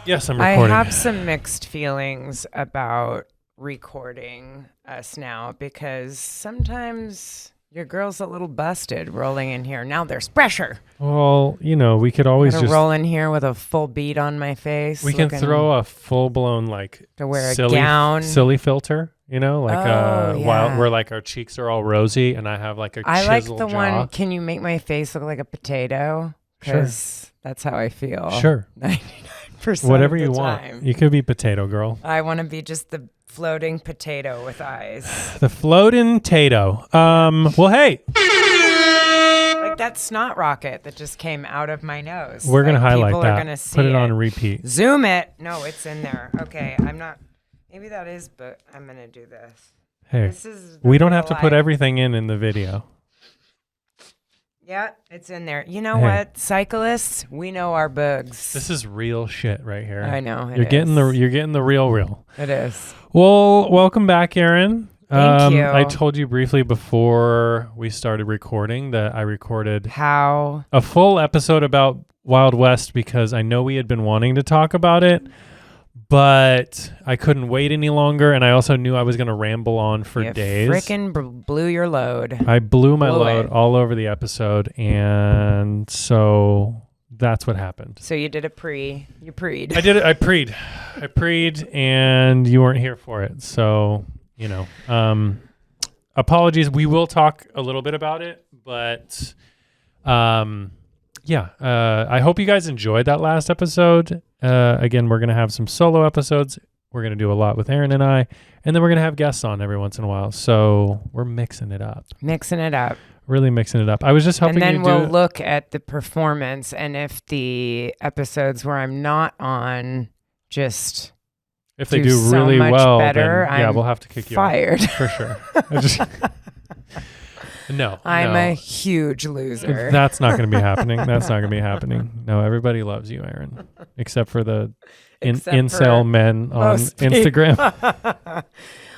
Yes, I'm recording. I have some mixed feelings about recording us now because sometimes your girl's a little busted rolling in here. Now there's pressure. Well, we could always I'm just roll in here with a full beat on my face. we can throw a full blown to wear silly, a gown. silly filter. While yeah. where our cheeks are all rosy and I have a I like chiseled the jaw. one. Can you make my face look like a potato? Because that's how I feel. Sure. 99% Whatever of the you time. want. You could be potato girl. I want to be just the floating potato with eyes. The floating tato. Well, hey. Like that snot rocket that just came out of my nose. We're going to highlight people that. Are gonna see Put it on repeat. Zoom it. No, it's in there. Okay, I'm not. Maybe that is, but I'm going to do this. Hey, This is we don't have to real put life. everything in the video. Yeah, it's in there. You know Hey. what? Cyclists, we know our bugs. This is real shit right here. I know. You're getting the real. It is. Well, welcome back, Aaron. Thank you. I told you briefly before we started recording that I recorded How? a full episode about Wild West because I know we had been wanting to talk about it, but I couldn't wait any longer, and I also knew I was going to ramble on for You days. frickin' blew your load. I blew my Blew load it. all over the episode, and so that's what happened. So you did a pre. You preed. I did it. I preed, and you weren't here for it. So, apologies. We will talk a little bit about it, but I hope you guys enjoyed that last episode. Again, we're going to have some solo episodes. We're going to do a lot with Aaron and I, and then we're going to have guests on every once in a while. So we're mixing it up. Really mixing it up. I was just helping and then you we'll look at the performance, and if the episodes where I'm not on just if they do do so really much well, better, then, I'm we'll have to kick you fired. out for sure. No, I'm no. a huge loser. That's not going to be happening. That's not going to be happening. No, everybody loves you, Aaron, except for the Except incel for men on most people. Instagram.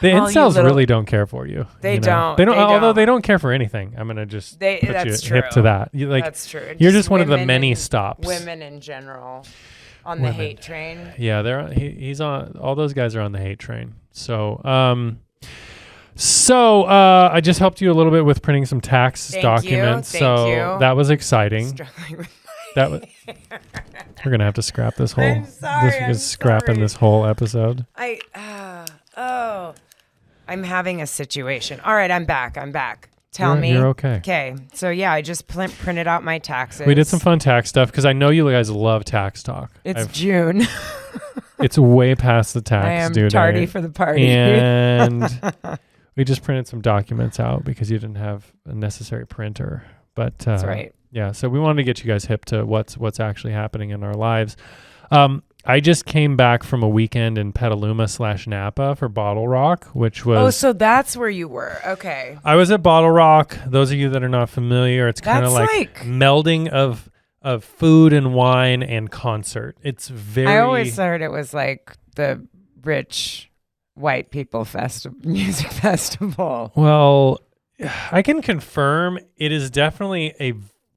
The All you incels little- really don't care for you. They you know? don't. They don't. They Although don't. they don't care for anything. I'm gonna just put you That's hip true. to that. That's true. You're just one of the women many in- stops. Women in general on the Women. hate train. Yeah, he's on. All those guys are on the hate train. So, I just helped you a little bit with printing some tax Thank documents. you. So Thank you. that was exciting. Struggling with That was. We're gonna have to scrap this whole. I'm sorry, This I'm is scrapping sorry. this whole episode. I'm having a situation. All right, I'm back. Tell me. You're okay. Okay, so yeah, I just printed out my taxes. We did some fun tax stuff because I know you guys love tax talk. It's June. It's way past the tax I am due tardy date. for the party. And we just printed some documents out because you didn't have a necessary printer. But That's right. Yeah, so we wanted to get you guys hip to what's actually happening in our lives. I just came back from a weekend in Petaluma/Napa for Bottle Rock, which was... Oh, so that's where you were. Okay. I was at Bottle Rock. Those of you that are not familiar, it's kind of That's like melding of food and wine and concert. It's very... I always heard it was like the rich white people music festival. Well, I can confirm it is definitely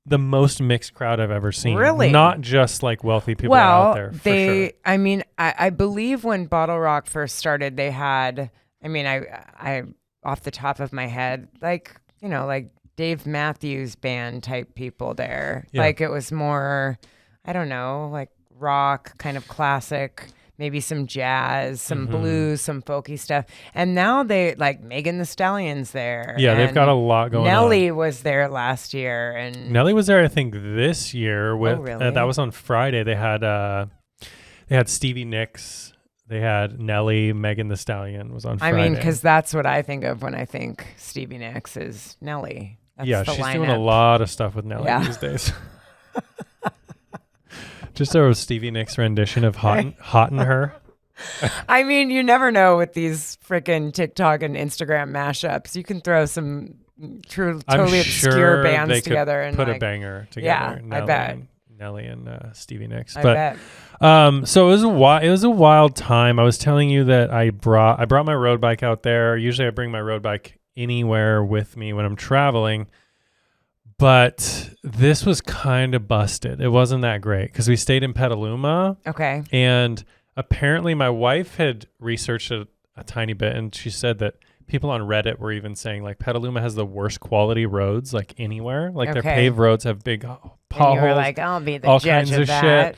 the most mixed crowd I've ever seen. Really? Not just like wealthy people out there. For sure. I mean, I believe when Bottle Rock first started, they had, I off the top of my head, like Dave Matthews Band type people there. Yeah. Like it was more, I don't know, like rock, kind of classic, maybe some jazz, some blues, some folky stuff. And now they like Megan Thee Stallion's there. Yeah, they've and got a lot going Nelly on. was there last year, and Nelly was there, I think, this year. With really? that was on Friday. They had Stevie Nicks. They had Nelly. Megan Thee Stallion was on Friday. I mean, because that's what I think of when I think Stevie Nicks is Nelly. That's yeah, the she's lineup. doing a lot of stuff with Nelly these days. Just a Stevie Nicks rendition of Hot in Her. I mean, you never know with these freaking TikTok and Instagram mashups. You can throw some totally obscure bands they together and put a like, banger together. Yeah, I bet. Nelly and Stevie Nicks. I bet. So it was a wild time. I was telling you that I brought my road bike out there. Usually I bring my road bike anywhere with me when I'm traveling. But this was kind of busted. It wasn't that great because we stayed in Petaluma. Okay. And apparently my wife had researched it a tiny bit, and she said that people on Reddit were even saying like Petaluma has the worst quality roads like anywhere. Like their paved roads have big potholes. And you were like, I'll be the all judge kinds of that. shit.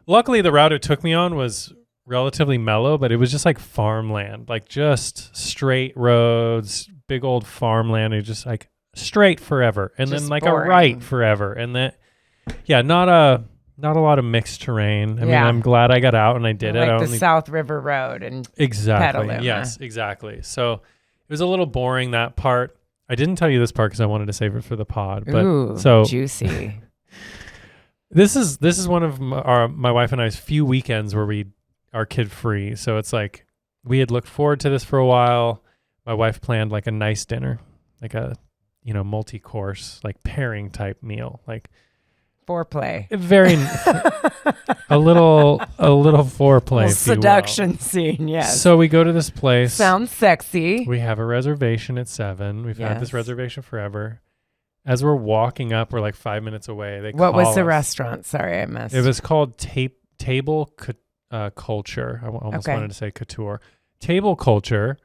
Luckily, the route it took me on was relatively mellow, but it was just like farmland, like just straight roads, big old farmland. It just like straight forever, and Just then like boring. a right forever, and then not a lot of mixed terrain. I mean, I'm glad I got out and I did it. Like the South River Road and exactly, Petaluma. yes, exactly. So it was a little boring, that part. I didn't tell you this part because I wanted to save it for the pod. But ooh, so juicy. This is one of my wife and I's few weekends where we are kid free. So it's like we had looked forward to this for a while. My wife planned like a nice dinner, like a multi-course, like pairing type meal, like Foreplay. very a little foreplay, if Seduction scene, you will. yes. So we go to this place. Sounds sexy. We have a reservation at 7. We've had this Yes. reservation forever. As we're walking up, we're like 5 minutes away. What was call the us. restaurant? Sorry, I missed. It was called Table Culture. I almost Okay. wanted to say couture. Table Culture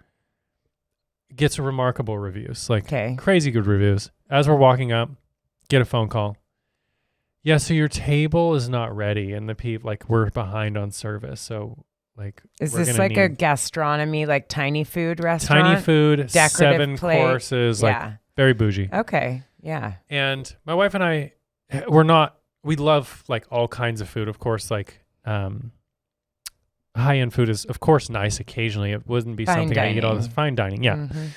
gets remarkable reviews, like Okay. crazy good reviews. As we're walking up, get a phone call. Yeah, so your table is not ready, and the people like we're behind on service. So like, Is we're this gonna like a need gastronomy, like tiny food restaurant? tiny food, Decorative 7 plate? courses, like Yeah. very bougie. Okay. Yeah. And my wife and I, we love like all kinds of food. Of course, like high-end food is of course nice occasionally. It wouldn't be Fine something I eat all this dining. fine dining. Yeah. Mhm.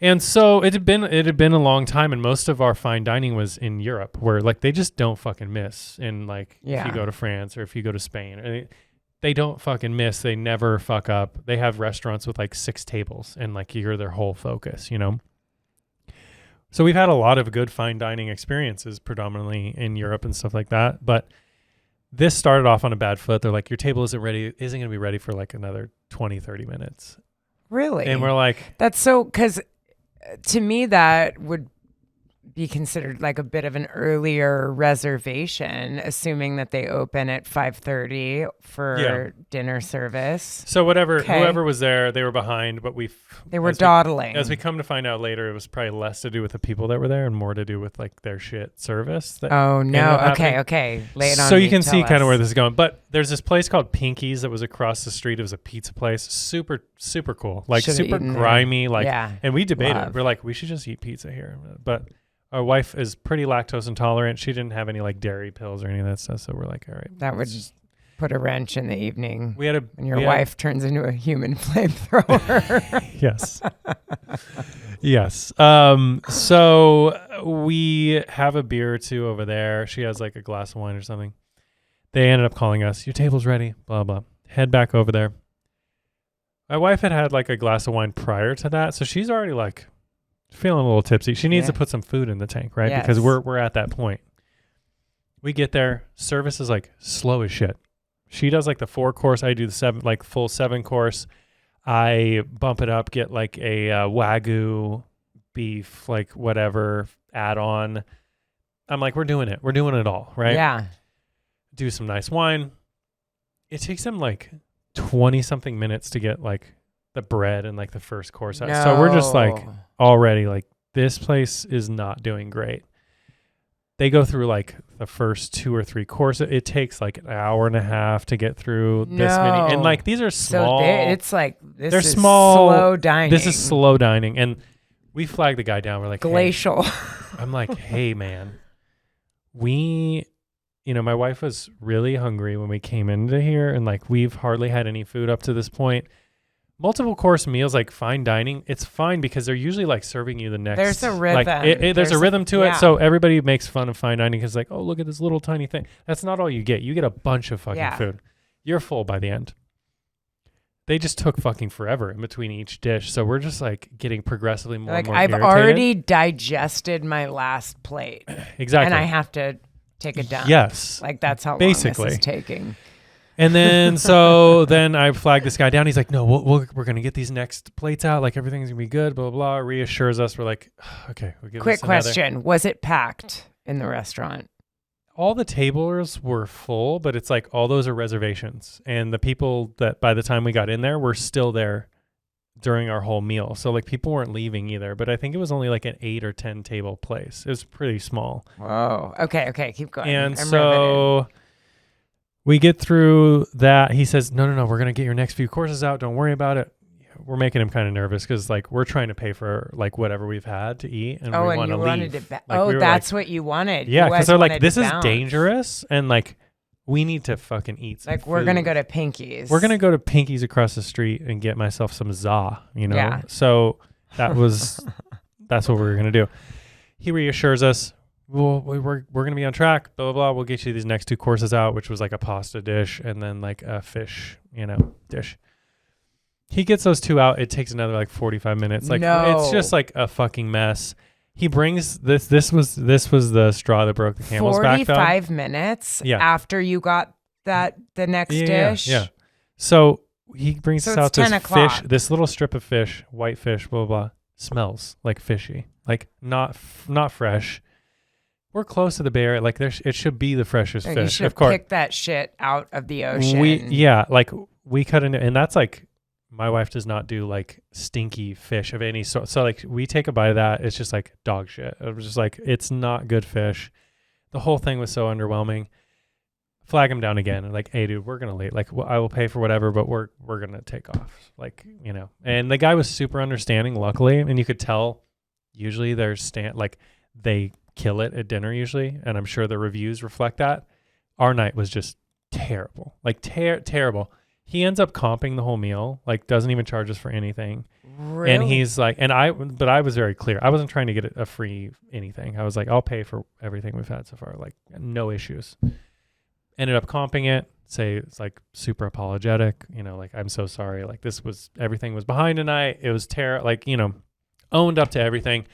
And so it had been a long time, and most of our fine dining was in Europe, where like they just don't fucking miss. In like if Yeah. you go to France or if you go to Spain, they don't fucking miss. They never fuck up. They have restaurants with like 6 tables, and like you're their whole focus, So we've had a lot of good fine dining experiences, predominantly in Europe and stuff like that. But this started off on a bad foot. They're like, your table isn't going to be ready for like another 20, 30 minutes. Really? And we're like, That's so, because to me, that would be considered like a bit of an earlier reservation, assuming that they open at 5:30 for dinner service. so whatever, Okay. whoever was there, they were behind, but They were as dawdling. as we come to find out later, it was probably less to do with the people that were there and more to do with like their shit service. Oh, ended no. up Okay. happening. Okay. Lay it on So me. you can see Tell kind of us. where this is going. But there's this place called Pinky's that was across the street. It was a pizza place. Super, super cool. Like Should've super eaten there. grimy. Like, Yeah. and we debated. Love. We're like, we should just eat pizza here. But our wife is pretty lactose intolerant. She didn't have any like dairy pills or any of that stuff. So we're like, all right. That would put a wrench in the evening We had a when your we had- wife turns into a human flamethrower. yes. Yes. So we have a beer or two over there. She has like a glass of wine or something. They ended up calling us, your table's ready, blah, blah. Head back over there. My wife had like a glass of wine prior to that. So she's already like feeling a little tipsy. She needs Yeah. to put some food in the tank, right? Yes. Because we're at that point. We get there. Service is like slow as shit. She does like the 4 course. I do the full 7 course. I bump it up, get like a Wagyu beef, like whatever add on. I'm like, we're doing it. We're doing it all, right? Yeah. Do some nice wine. It takes them like 20 something minutes to get like the bread and like the first course out. So we're just like No. already like this place is not doing great. They go through like the first 2 or 3 courses. It takes like an hour and a half to get through this many. And No. like these are small. So it's like this They're is small- slow dining. This is slow dining. And we flag the guy down. We're like, hey. glacial. I'm like, hey, man, my wife was really hungry when we came into here. And like, we've hardly had any food up to this point. Multiple course meals, like fine dining, it's fine because they're usually like serving you the next. There's a Like, rhythm. there's a rhythm to yeah. it. So everybody makes fun of fine dining because like, oh, look at this little tiny thing. That's not all you get. You get a bunch of fucking Yeah. food. You're full by the end. They just took fucking forever in between each dish. So we're just like getting progressively more Like and more I've irritated. already digested my last plate, Exactly. and I have to take it down. Yes. Like that's how long Basically. this is taking. And then so then I flagged this guy down. He's like, no, we're going to get these next plates out. Like everything's going to be good, blah, blah, blah. Reassures us. We're like, okay, we'll give Quick this another. question. Was it packed in the restaurant? All the tables were full, but it's like all those are reservations. And the people that by the time we got in there were still there during our whole meal. So like people weren't leaving either, but I think it was only like an 8 or 10 table place. It was pretty small. Whoa. Okay. Keep going. And I'm so riveted. we get through that. He says, no, we're going to get your next few courses out. Don't worry about it. We're making him kind of nervous because like we're trying to pay for like whatever we've had to eat. And we want to you leave. wanted it back. Like, we were that's like, what you wanted. yeah, because they're like, this is bounce. dangerous. And like, we need to fucking eat some Like, we're going to food. go to Pinky's. We're going to go to Pinky's across the street and get myself some za, you know? Yeah. So that was, that's what we were going to do. He reassures us, well, we're going to be on track, blah, blah, blah. We'll get you these next 2 courses out, which was like a pasta dish and then like a fish, dish. He gets those 2 out. It takes another like 45 minutes. Like it's just like a fucking mess. He brings this. This was the straw that broke the camel's back. 45 minutes after you got the next dish. Yeah. So he brings us it's out this 10 o'clock. fish, this little strip of fish, white fish, blah, blah, blah. Smells like fishy, like not fresh. We're close to the Bay Area. Like it should be the freshest You fish. should Of course. pick that shit out of the ocean. We cut into, and that's like, my wife does not do like stinky fish of any sort. So like we take a bite of that. It's just like dog shit. It was just like, it's not good fish. The whole thing was so underwhelming. Flag him down again. And like, hey dude, we're going to leave. Like I will pay for whatever, but we're going to take off. Like, and the guy was super understanding, luckily. And you could tell usually they kill it at dinner usually. And I'm sure the reviews reflect that. Our night was just terrible, like terrible. He ends up comping the whole meal, like doesn't even charge us for anything. Really? And he's like, but I was very clear. I wasn't trying to get a free anything. I was like, I'll pay for everything we've had so far. Like no issues. Ended up comping it. Say it's like super apologetic. Like I'm so sorry. Like everything was behind tonight. It was terrible. Like owned up to everything.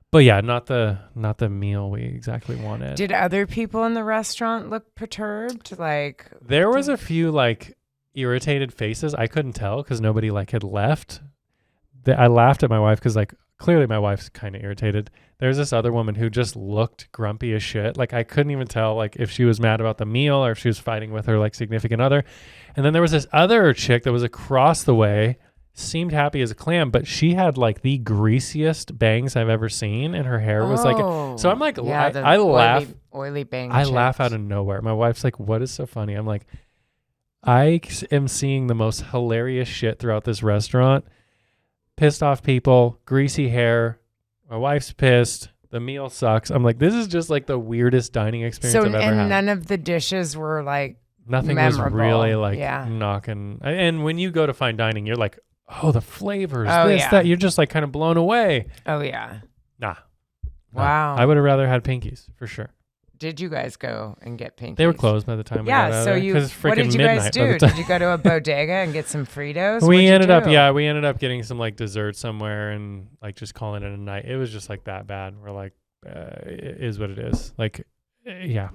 But yeah, not the meal we exactly wanted. Did other people in the restaurant look perturbed? Like there was a few like irritated faces. I couldn't tell because nobody like had left. I laughed at my wife because like clearly my wife's kind of irritated. There's this other woman who just looked grumpy as shit. Like I couldn't even tell like if she was mad about the meal or if she was fighting with her like significant other. And then there was this other chick that was across the way, seemed happy as a clam, but she had like the greasiest bangs I've ever seen, and her hair was like. So I'm like, I laugh. Oily bang. I laugh out of nowhere. My wife's like, "What is so funny?" I'm like, I am seeing the most hilarious shit throughout this restaurant. Pissed off people, greasy hair. My wife's pissed. The meal sucks. I'm like, this is just like the weirdest dining experience I've ever had. And none of the dishes were like nothing memorable. was really like knocking. And when you go to fine dining, you're like, oh, the flavors, that. You're just like kind of blown away. Oh yeah. Nah. Wow. I would have rather had Pinky's for sure. Did you guys go and get Pinky's? They were closed by the time we got out so there. what did you guys do? Did you go to a bodega and get some Fritos? We ended up getting some like dessert somewhere and like just calling it a night. It was just like that bad. We're like, it is what it is. Like, yeah,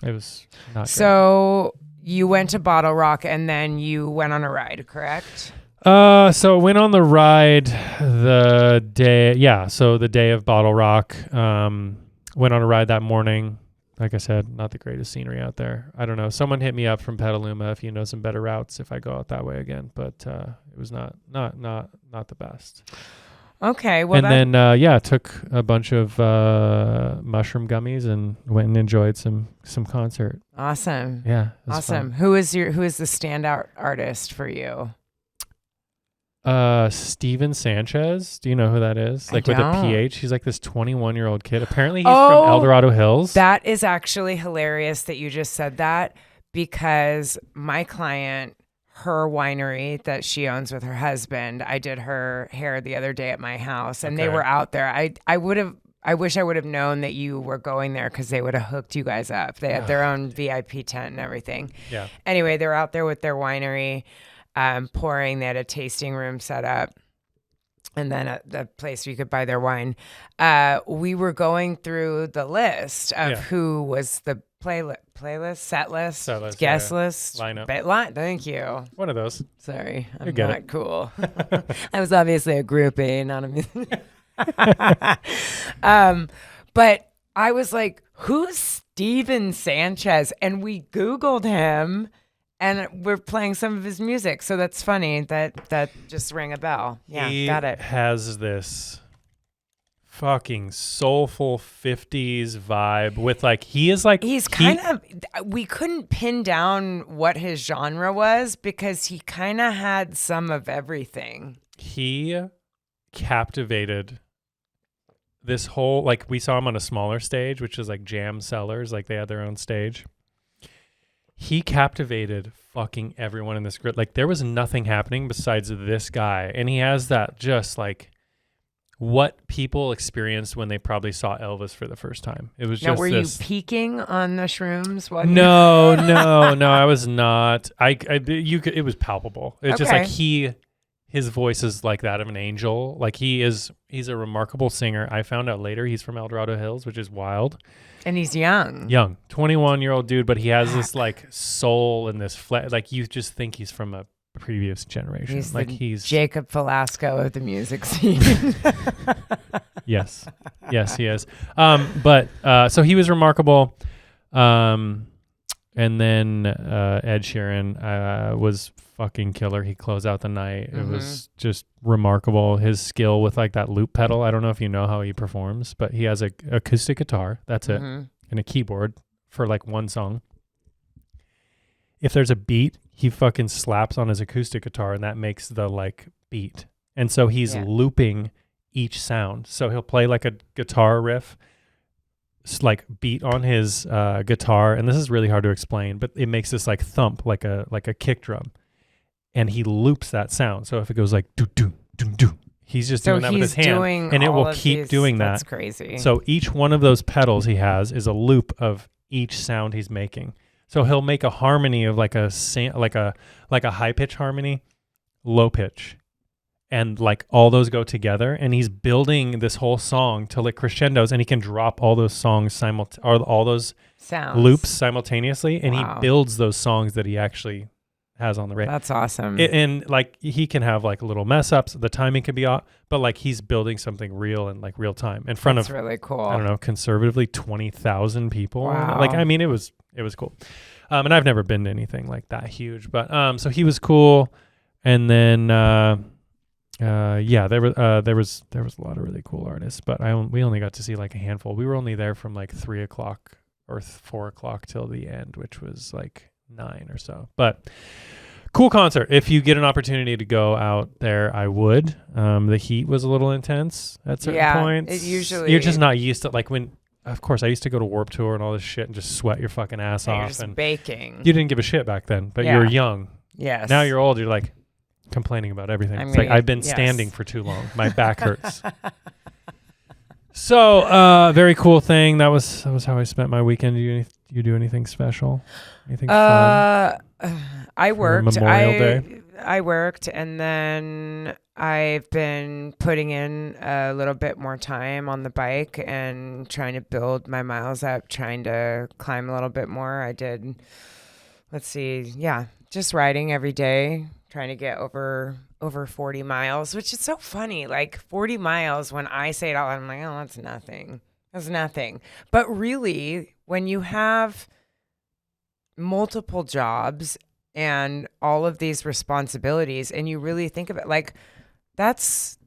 it was not good. So you went to Bottle Rock and then you went on a ride, correct? So went on the ride the day of Bottle Rock. Went on a ride that morning. Like I said, not the greatest scenery out there. I don't know. Someone hit me up from Petaluma if you know some better routes if I go out that way again. But it was not the best. Okay. Well, and then took a bunch of mushroom gummies and went and enjoyed some concert. Awesome. Yeah. Awesome. Who is the standout artist for you? Steven Sanchez. Do you know who that is? Like with a PH. He's like this 21-year-old kid. Apparently he's from El Dorado Hills. That is actually hilarious that you just said that, because my client, her winery that she owns with her husband, I did her hair the other day at my house and they were out there. I wish I would have known that you were going there because they would have hooked you guys up. They had their own VIP tent and everything. Yeah. Anyway, they're out there with their winery. Pouring. They had a tasting room set up. and then at the place where you could buy their wine, we were going through the list of who was the playlist, set list, guest list, lineup. Thank you. One of those. Sorry, I'm not cool. I was obviously a groupie, not a but I was like, who's Steven Sanchez? And we Googled him, and we're playing some of his music. So that's funny. That just rang a bell. Yeah, got it. He has this fucking soulful 50s vibe with he's kind of, we couldn't pin down what his genre was because he kind of had some of everything. He captivated this whole, we saw him on a smaller stage, which is like Jam Cellars, they had their own stage. He captivated fucking everyone in this group. There was nothing happening besides this guy, and he has that just what people experienced when they probably saw Elvis for the first time. It was just were you peaking on the shrooms? No, I was not. It was palpable. It's just his voice is like that of an angel. He's a remarkable singer. I found out later he's from El Dorado Hills, which is wild. And he's young. 21-year-old dude, but he has this soul and this you just think he's from a previous generation. He's Jacob Velasco of the music scene. Yes, he is. So he was remarkable. And then Ed Sheeran was fucking killer. He closed out the night. It was just remarkable. His skill with that loop pedal. I don't know if you know how he performs, but he has a acoustic guitar. That's it. And a keyboard for one song. If there's a beat, he fucking slaps on his acoustic guitar, and that makes the beat. And so he's looping each sound. So he'll play a guitar riff, beat on his guitar, and this is really hard to explain, but it makes this thump like a kick drum, and he loops that sound. So if it goes do do do do, he's just doing that with his hand, and it will keep doing that. That's crazy. So each one of those pedals he has is a loop of each sound he's making. So he'll make a harmony of a high pitch harmony, low pitch, and all those go together, and he's building this whole song till it crescendos, and he can drop all those songs all those sounds loops simultaneously, and he builds those songs that he actually has on the radio. That's awesome. And he can have little mess ups, the timing can be off, but he's building something real in real time in front That's of really cool. I don't know, conservatively 20,000 people. Wow. It was cool. And I've never been to anything that huge, but so he was cool. And then there was a lot of really cool artists, but we only got to see a handful. We were only there from 3 o'clock or 4 o'clock till the end, which was 9 or so. But cool concert. If you get an opportunity to go out there, I would. The heat was a little intense at certain points. You're just not used to when. Of course, I used to go to Warped Tour and all this shit and just sweat your fucking ass off. Just baking. You didn't give a shit back then, but you were young. Yes. Now you're old. You're complaining about everything. It's I've been standing for too long. My back hurts. So, very cool thing. That was how I spent my weekend. Do you do anything special? Anything fun? I worked. Memorial Day? I worked, and then I've been putting in a little bit more time on the bike and trying to build my miles up, trying to climb a little bit more. I did, just riding every day, trying to get over 40 miles, which is so funny. 40 miles, when I say it out loud, I'm like, oh, that's nothing. That's nothing. But really, when you have multiple jobs and all of these responsibilities, and you really think of it, it's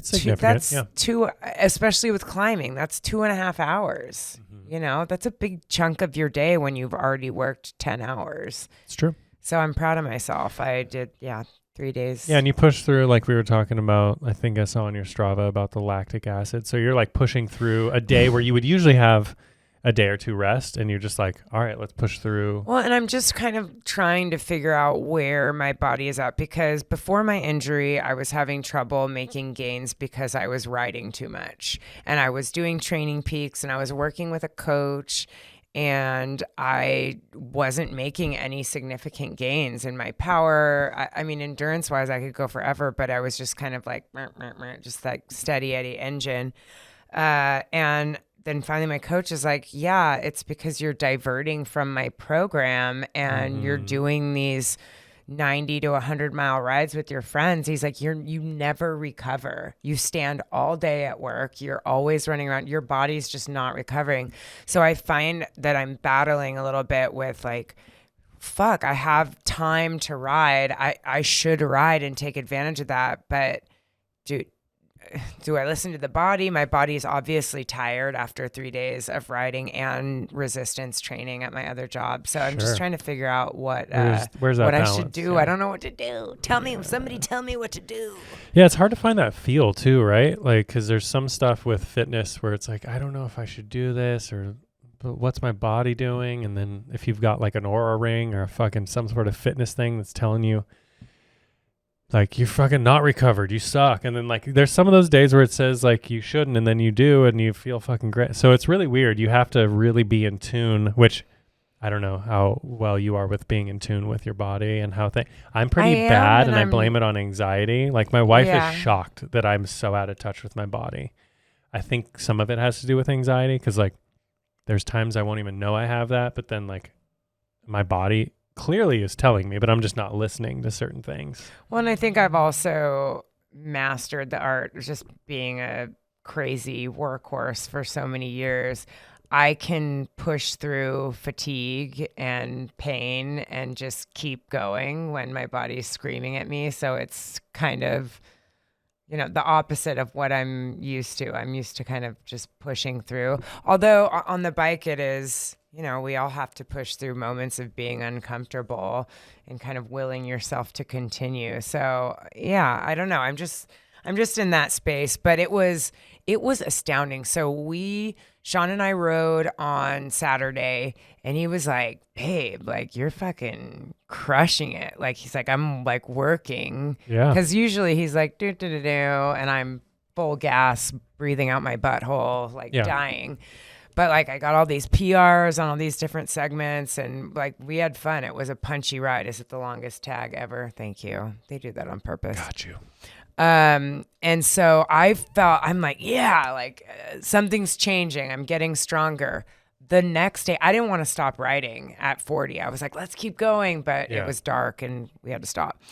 significant. Two, especially with climbing, that's 2.5 hours. That's a big chunk of your day when you've already worked 10 hours. It's true. So I'm proud of myself. I did, 3 days. Yeah, and you push through, we were talking about, I think I saw on your Strava about the lactic acid. So you're pushing through a day where you would usually have a day or two rest, and you're just all right, let's push through. Well, and I'm just kind of trying to figure out where my body is at, because before my injury, I was having trouble making gains because I was riding too much, and I was doing training peaks, and I was working with a coach, and I wasn't making any significant gains in my power. I mean, endurance wise, I could go forever, but I was just kind of like, just like steady Eddie engine. And then finally my coach is like, yeah, it's because you're diverting from my program and you're doing these 90 to 100-mile rides with your friends. He's like, you never recover. You stand all day at work. You're always running around. Your body's just not recovering. So I find that I'm battling a little bit with like, fuck, I have time to ride. I should ride and take advantage of that. But dude, do I listen to the body? My body is obviously tired after 3 days of riding and resistance training at my other job. So I'm just trying to figure out what where's that what balance? I should do. Yeah. I don't know what to do. Somebody tell me what to do. Yeah, it's hard to find that feel too, right? Like, because there's some stuff with fitness where it's like, I don't know if I should do this or but what's my body doing? And then if you've got like an Oura ring or fucking some sort of fitness thing that's telling you, like, you're fucking not recovered, you suck. And then like there's some of those days where it says like you shouldn't, and then you do and you feel fucking great. So it's really weird. You have to really be in tune, which I don't know how well you are with being in tune with your body and how I'm pretty bad, and I blame it on anxiety. Like my wife is shocked that I'm so out of touch with my body. I think some of it has to do with anxiety, because like there's times I won't even know I have that, but then like my body clearly is telling me, but I'm just not listening to certain things. Well, and I think I've also mastered the art of just being a crazy workhorse for so many years. I can push through fatigue and pain and just keep going when my body's screaming at me. So it's kind of, you know, the opposite of what I'm used to. I'm used to kind of just pushing through. Although on the bike, it is, you know, we all have to push through moments of being uncomfortable and kind of willing yourself to continue. So yeah, I don't know. I'm just in that space, but it was astounding. So Sean and I rode on Saturday, and he was like, babe, like you're fucking crushing it. Like he's like, I'm like working. Yeah. Cause usually he's like, do, and I'm full gas, breathing out my butthole, like dying. But like I got all these PRs on all these different segments, and like we had fun. It was a punchy ride. Is it the longest tag ever? Thank you. They do that on purpose. Got you. And so I'm like, yeah, like something's changing. I'm getting stronger. The next day, I didn't want to stop riding at 40. I was like, let's keep going. But it was dark and we had to stop.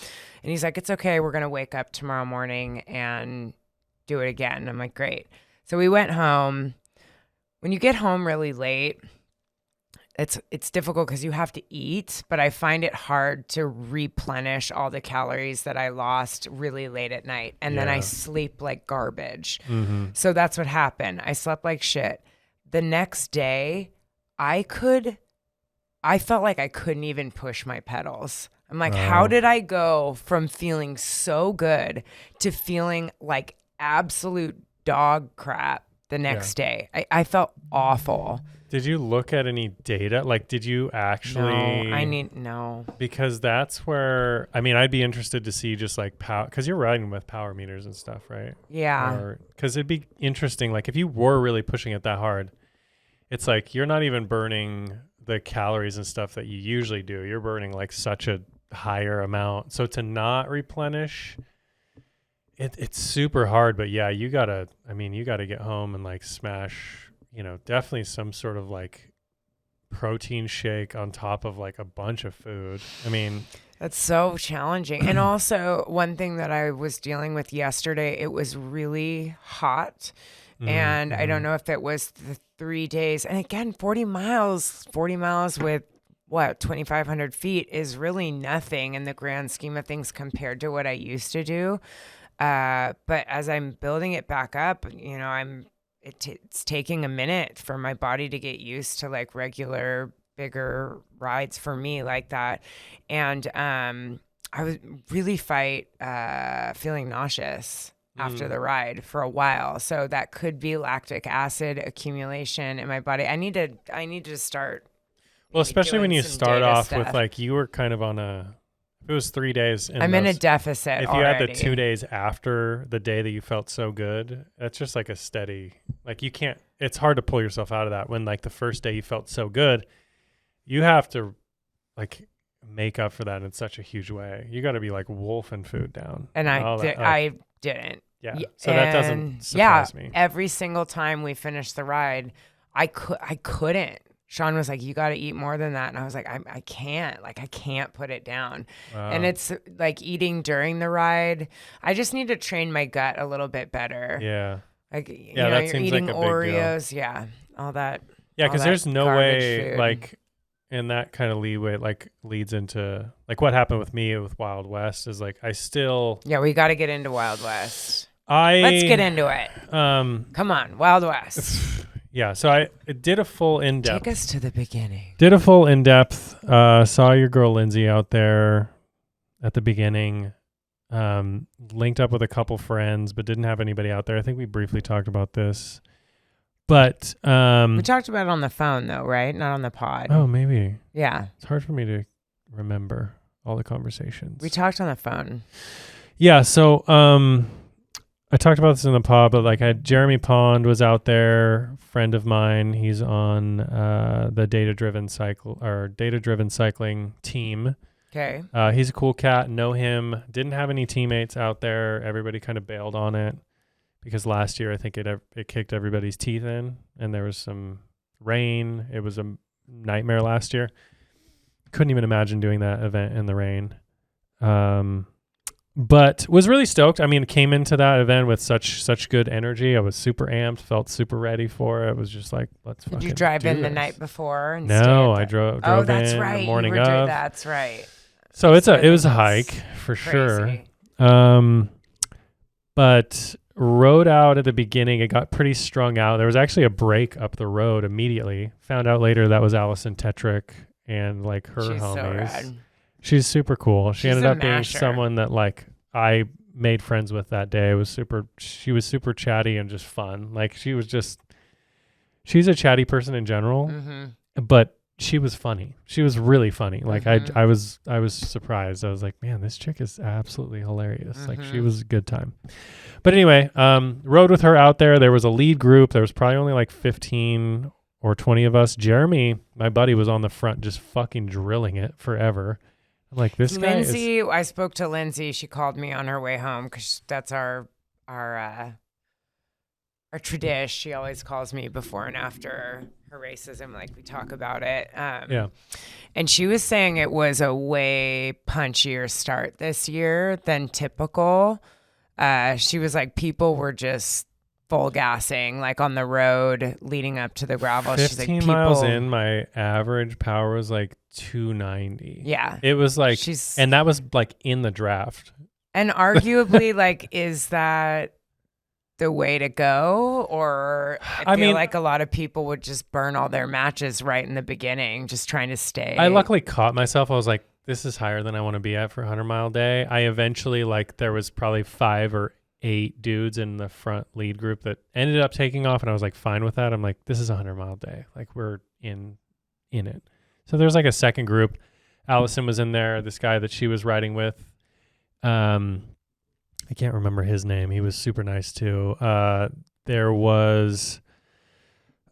And he's like, it's okay. We're going to wake up tomorrow morning and do it again. And I'm like, great. So we went home. When you get home really late, it's difficult because you have to eat, but I find it hard to replenish all the calories that I lost really late at night. And then I sleep like garbage. Mm-hmm. So that's what happened. I slept like shit. The next day, I felt like I couldn't even push my pedals. I'm like, how did I go from feeling so good to feeling like absolute dog crap the next day? I felt awful. Did you look at any data? Like, did you actually? No. Because that's where, I mean, I'd be interested to see just like power, because you're riding with power meters and stuff, right? Yeah. Because it'd be interesting, like if you were really pushing it that hard, it's like you're not even burning the calories and stuff that you usually do. You're burning like such a higher amount. So to not replenish, it's super hard. But yeah, you gotta get home and like smash, you know, definitely some sort of like protein shake on top of like a bunch of food. I mean, that's so challenging. And also one thing that I was dealing with yesterday, it was really hot. And I don't know if it was the 3 days. And again, 40 miles with what, 2,500 feet is really nothing in the grand scheme of things compared to what I used to do. But as I'm building it back up, you know, it's taking a minute for my body to get used to like regular, bigger rides for me like that. And I was really feeling nauseous after the ride for a while. So that could be lactic acid accumulation in my body. I need to start. Well, especially when you start off with like, you were kind of on it it was 3 days, and I'm in a deficit if you already. had the 2 days after the day that you felt so good, that's just like a steady, like you can't, it's hard to pull yourself out of that when like the first day you felt so good. You have to like make up for that in such a huge way. You got to be like wolfing food down. And I didn't. Yeah. So that doesn't surprise me. Every single time we finished the ride, I couldn't. Sean was like, you got to eat more than that. And I was like, I can't. Like, I can't put it down. And it's like eating during the ride. I just need to train my gut a little bit better. Yeah. Like, that you're seems eating like a big deal. Oreos. Yeah. All that. Yeah. all Because that there's no garbage way, food. like, and that kind of leeway, like, leads into, like, what happened with me with Wild West is, like, I still. Yeah, we got to get into Wild West. Let's Let's get into it. Come on, Wild West. Yeah. So I did a full in-depth. Take us to the beginning. Did a full in-depth. Saw your girl Lindsay out there at the beginning. Linked up with a couple friends, but didn't have anybody out there. I think we briefly talked about this. But We talked about it on the phone, though, right? Not on the pod. oh, maybe. Yeah. It's hard for me to remember all the conversations. We talked on the phone. Yeah, so I talked about this in the pod, but like Jeremy Pond was out there, friend of mine. He's on the data-driven cycling team. Okay. He's a cool cat. Know him. Didn't have any teammates out there. Everybody kind of bailed on it because last year I think it kicked everybody's teeth in, and there was some rain. It was a nightmare last year. Couldn't even imagine doing that event in the rain. But was really stoked. I mean, came into that event with such good energy. I was super amped, felt super ready for it. It was just like, let's fucking Did you drive do in the this. night before? And No, stay I at drove Oh, that's in right. the morning you were of. That's right. So it was a That's hike for sure. Crazy. But rode out at the beginning. It got pretty strung out. There was actually a break up the road immediately. Found out later that was Allison Tetrick and like her She's homies. so rad. She's super cool. She She's ended a up being masher. someone that like I made friends with that day. She was super chatty and just fun. Like she's a chatty person in general, Mm-hmm. but she was funny. She was really funny. Like Mhm. I was surprised. I was like, man, this chick is absolutely hilarious. Like she Mhm. was a good time. But anyway, rode with her out there. There was a lead group. There was probably only like 15 or 20 of us. Jeremy, my buddy, was on the front just fucking drilling it forever. I'm like, this guy is. Lindsay, I spoke to Lindsay. She called me on her way home because that's our tradition. She always calls me before and after her races, and like we talk about it. Yeah. And she was saying it was a way punchier start this year than typical. She was like, people were just full gassing, like on the road leading up to the gravel. She's like, 15 miles in, my average power was like 290. Yeah. It was like, She's and that was like in the draft. and arguably like, is that the way to go? Or I feel mean, like a lot of people would just burn all their matches right in the beginning, just trying to stay. I luckily caught myself. I was like, this is higher than I want to be at for a 100-mile day. I eventually, like, there was probably 5 or 8 dudes in the front lead group that ended up taking off, and I was like, fine with that. I'm like, this is a 100-mile day. Like, we're in it. So there's like a second group. Allison was in there. This guy that she was riding with, I can't remember his name. He was super nice too. There was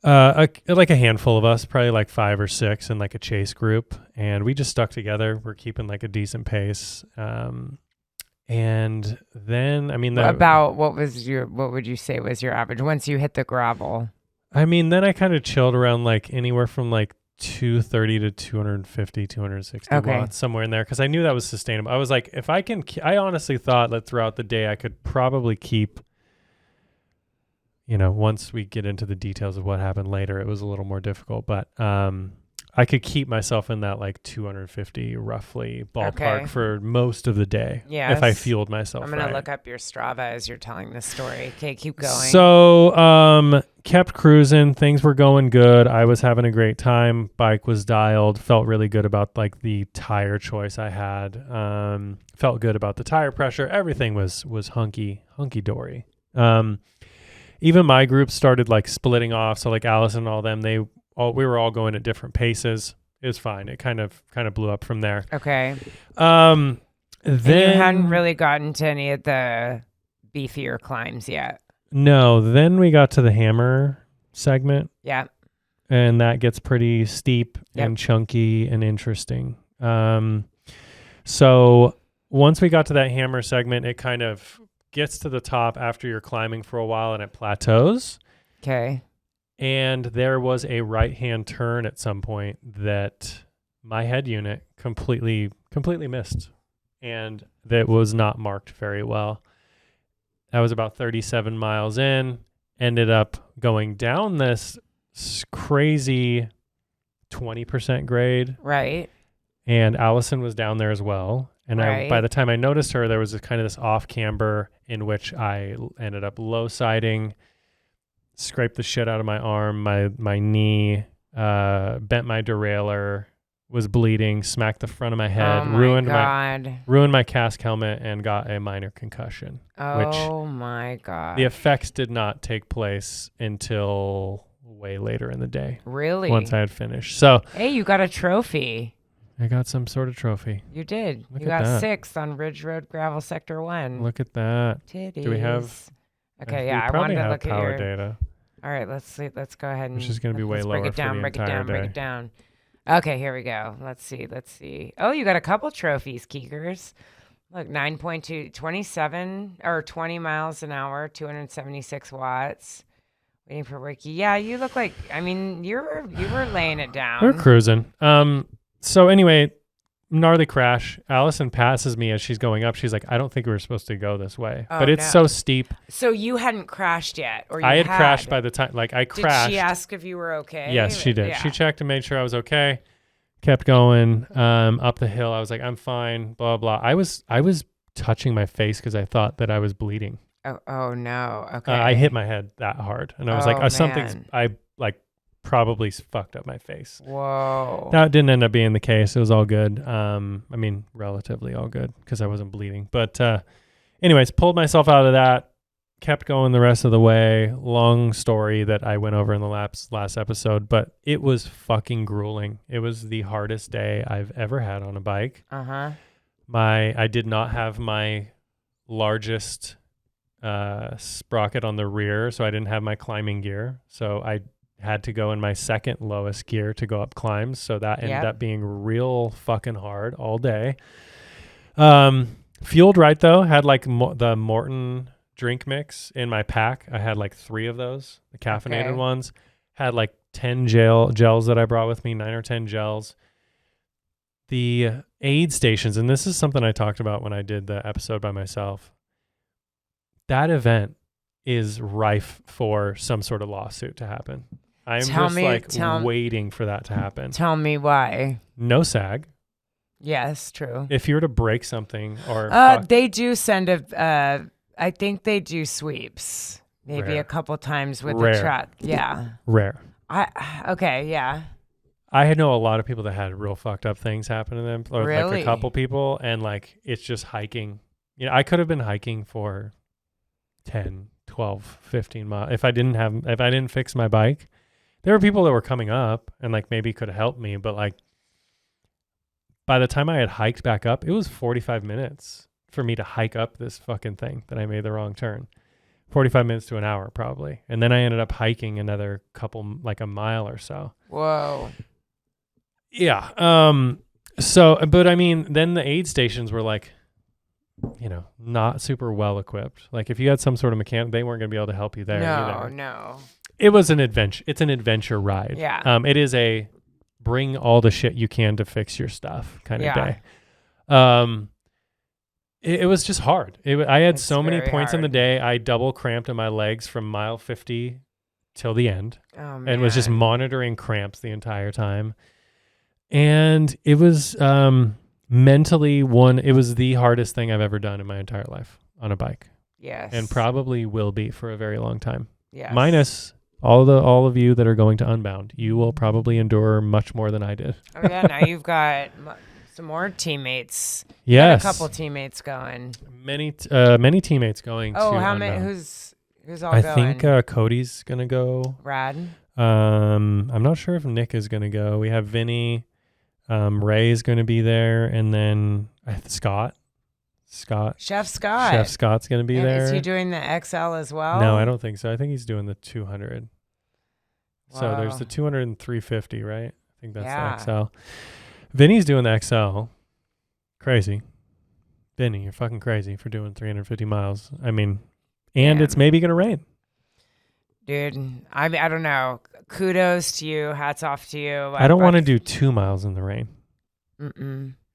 like a handful of us, probably like 5 or 6 in like a chase group, and we just stuck together. We're keeping like a decent pace. And then, I mean, about what would you say was your average once you hit the gravel? I mean, then I kind of chilled around like anywhere from like 230 to 250, 260 Okay. watts, somewhere in there, because I knew that was sustainable. I was like, if I can, I honestly thought that throughout the day I could probably keep, once we get into the details of what happened later, it was a little more difficult, but I could keep myself in that like 250 roughly ballpark Okay. for most of the day Yes. if I fueled myself I'm gonna right. look up your Strava as you're telling this story. Okay, keep going. So, kept cruising. Things were going good. I was having a great time. Bike was dialed. Felt really good about like the tire choice I had. Felt good about the tire pressure. Everything was hunky dory. Even my group started like splitting off. So like Allison and all them, we were all going at different paces. It was fine. It kind of blew up from there. Okay. And Then you hadn't really gotten to any of the beefier climbs yet. no, then we got to the hammer segment, Yeah. and that gets pretty steep Yep. and chunky and interesting. So once we got to that hammer segment, it kind of gets to the top after you're climbing for a while and it plateaus. Okay. And there was a right-hand turn at some point that my head unit completely missed, and that was not marked very well. That was about 37 miles in, ended up going down this crazy 20% grade, Right. and Allison was down there as well. And Right. by the time I noticed her, there was a kind of this off camber in which I ended up low siding, scraped the shit out of my arm, my knee, bent my derailleur, was bleeding, smacked the front of my head, Oh my ruined God. my casque helmet, and got a minor concussion. Oh my God. The effects did not take place until way later in the day. Really? Once I had finished. So Hey, you got a trophy. I got some sort of trophy. You did. Look You at got that. 6th on Ridge Road Gravel Sector 1. Look at that. Titties. Do we have? Okay, we yeah, I probably wanted to have look at power your. data. All right, let's see. Let's go ahead and. Which is gonna be way let's lower break it for down. the Break it entire down. Break day. it down. Okay, here we go. Let's see. Oh, you got a couple trophies, Keekers. Look, 9.2, 27 or 20 miles an hour, 276 watts. Waiting for Ricky. Yeah, you look like. I mean, you were laying it down. We're cruising. So anyway, gnarly crash. Allison passes me as she's going up. She's like, I don't think we were supposed to go this way. Oh, but it's no. so steep. So you hadn't crashed yet, or you I had crashed by the time, like I Did crashed. she ask if you were okay? Yes, she did. Yeah. She checked and made sure I was okay. Kept going up the hill. I was like, I'm fine, blah, blah. I was touching my face because I thought that I was bleeding. Oh no. Okay. I hit my head that hard. And I was Oh, like, something's, man. I like probably fucked up my face. Whoa. That didn't end up being the case. It was all good. I mean, relatively all good because I wasn't bleeding. But anyways, pulled myself out of that, kept going the rest of the way. Long story that I went over in the last episode, but it was fucking grueling. It was the hardest day I've ever had on a bike. Uh-huh. I did not have my largest sprocket on the rear, so I didn't have my climbing gear. So I had to go in my second lowest gear to go up climbs. So that ended up being real fucking hard all day. Fueled right though. Had like the Morton drink mix in my pack. I had like 3 of those, the caffeinated ones. Had like 10 gels that I brought with me, 9 or 10 gels. The aid stations, and this is something I talked about when I did the episode by myself. That event is rife for some sort of lawsuit to happen. I'm waiting for that to happen. Tell me why. No SAG. Yes, true. If you were to break something or they do send I think they do sweeps. Maybe Rare. a couple times with Rare. the truck. Yeah. rare. Okay, yeah. I know a lot of people that had real fucked up things happen to them, or like Really? a couple people, and like it's just hiking. You know, I could have been hiking for 10, 12, 15 miles if I didn't fix my bike. There were people that were coming up and like maybe could have helped me, but like by the time I had hiked back up, it was 45 minutes for me to hike up this fucking thing that I made the wrong turn. 45 minutes to an hour probably. And then I ended up hiking another couple, like a mile or so. Whoa. Yeah. So, but I mean, then the aid stations were like, you know, not super well equipped. Like if you had some sort of mechanic, they weren't going to be able to help you there either. No. It was an adventure. It's an adventure ride. Yeah. It is a bring all the shit you can to fix your stuff kind of Yeah. day. It was just hard. I had It's so many very points in the hard. day. I double cramped in my legs from mile 50 till the end. Oh, man. And was just monitoring cramps the entire time. And it was mentally it was the hardest thing I've ever done in my entire life on a bike. Yes. And probably will be for a very long time. Yes. Minus all of you that are going to Unbound. You will probably endure much more than I did. Oh, yeah, now you've got some more teammates. Yes. Got a couple teammates going. Many teammates going to Oh, how many? Unbound. Who's all I going? think Cody's going to go. Rad. I'm not sure if Nick is going to go. We have Vinny. Ray is going to be there. And then Scott. Chef Scott. Chef Scott's going to be and there. Is he doing the XL as well? No, I don't think so. I think he's doing the 200. So there's Wow. the 200 and 350, right? I think that's Yeah. the XL. Vinny's doing the XL. Crazy. Vinny, you're fucking crazy for doing 350 miles. I mean, and Man. it's maybe going to rain. Dude, I don't know. Kudos to you. Hats off to you. I don't want to do 2 miles in the rain.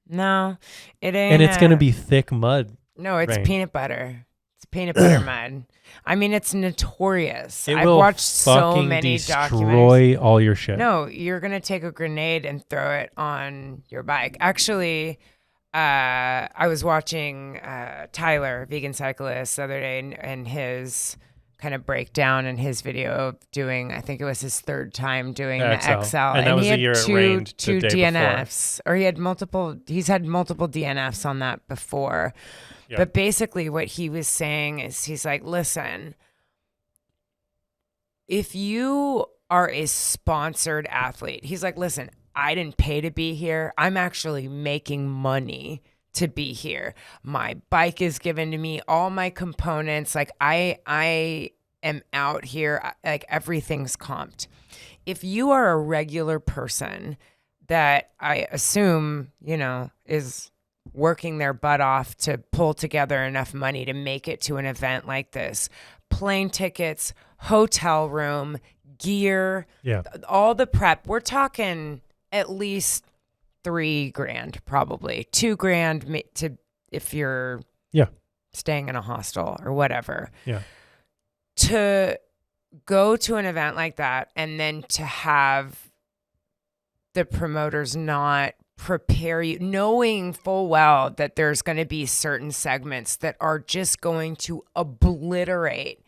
No, it ain't. And it's going to be thick mud. No, it's rain. peanut butter. It's peanut butter mud. I mean, it's notorious. It I've will watched so fucking many documentaries. destroy all your shit. No, you're gonna take a grenade and throw it on your bike. Actually, I was watching Tyler, vegan cyclist, the other day, and his kind of breakdown in his video of doing. I think it was his third time doing the XL, And that was he the had year it two rained the day before. DNFs, or he had multiple. He's had multiple DNFs on that before. Yeah. But basically, what he was saying is, he's like, listen, if you are a sponsored athlete, he's like, listen, I didn't pay to be here. I'm actually making money to be here. My bike is given to me, all my components. Like I am out here, like everything's comped. If you are a regular person that I assume, is working their butt off to pull together enough money to make it to an event like this, plane tickets, hotel room, gear, all the prep, we're talking at least $3,000, probably $2,000 to if you're staying in a hostel or whatever. Yeah. To go to an event like that and then to have the promoters not prepare you, knowing full well that there's going to be certain segments that are just going to obliterate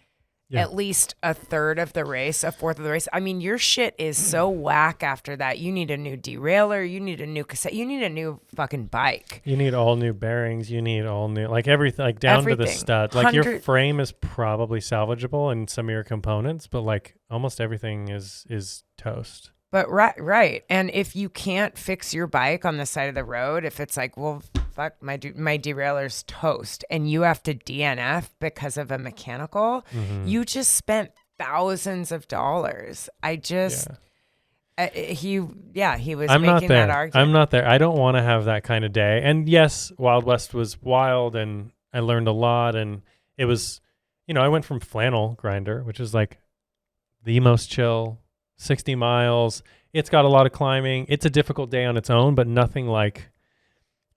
at least a third of the race, a fourth of the race. I mean, your shit is so whack after that. You need a new derailleur. You need a new cassette. You need a new fucking bike. You need all new bearings. You need all new, like everything, like down to the stud. Like your frame is probably salvageable in some of your components, but like almost everything is toast. But right. And if you can't fix your bike on the side of the road, if it's like, well, fuck, my derailleur's toast, and you have to DNF because of a mechanical, you just spent thousands of dollars. He was making that argument. I'm not there. I don't want to have that kind of day. And yes, Wild West was wild, and I learned a lot, and it was, I went from flannel grinder, which is like the most chill, 60 miles. It's got a lot of climbing. It's a difficult day on its own, but nothing like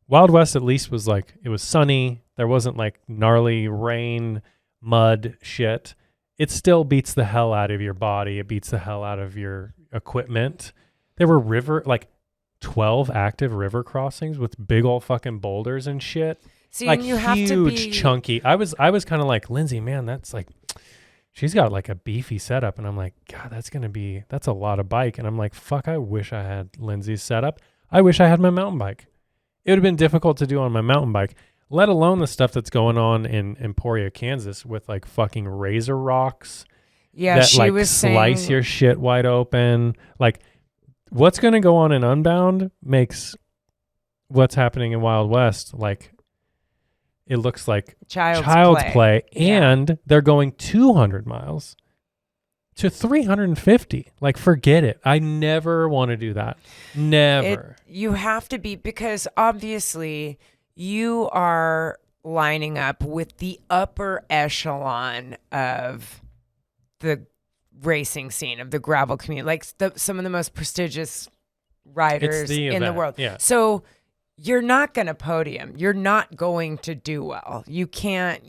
Wild West. At least was like, it was sunny. There wasn't like gnarly rain, mud shit. It still beats the hell out of your body. It beats the hell out of your equipment. There were 12 active river crossings with big old fucking boulders and shit. See, like and you huge, have to be chunky. I was kind of like, Lindsay, man, that's like, she's got like a beefy setup. And I'm like, God, that's a lot of bike. And I'm like, fuck, I wish I had Lindsay's setup. I wish I had my mountain bike. It would have been difficult to do on my mountain bike, let alone the stuff that's going on in Emporia, Kansas with like fucking razor rocks. Yeah, that she like was slice saying, your shit wide open. Like what's going to go on in Unbound makes what's happening in Wild West like it looks like child's play. And they're going 200 miles to 350. Like, forget it. I never want to do that. Never. You have to be, because obviously you are lining up with the upper echelon of the racing scene, of the gravel community, like some of the most prestigious riders in the world. Yeah. So you're not going to podium. You're not going to do well. You can't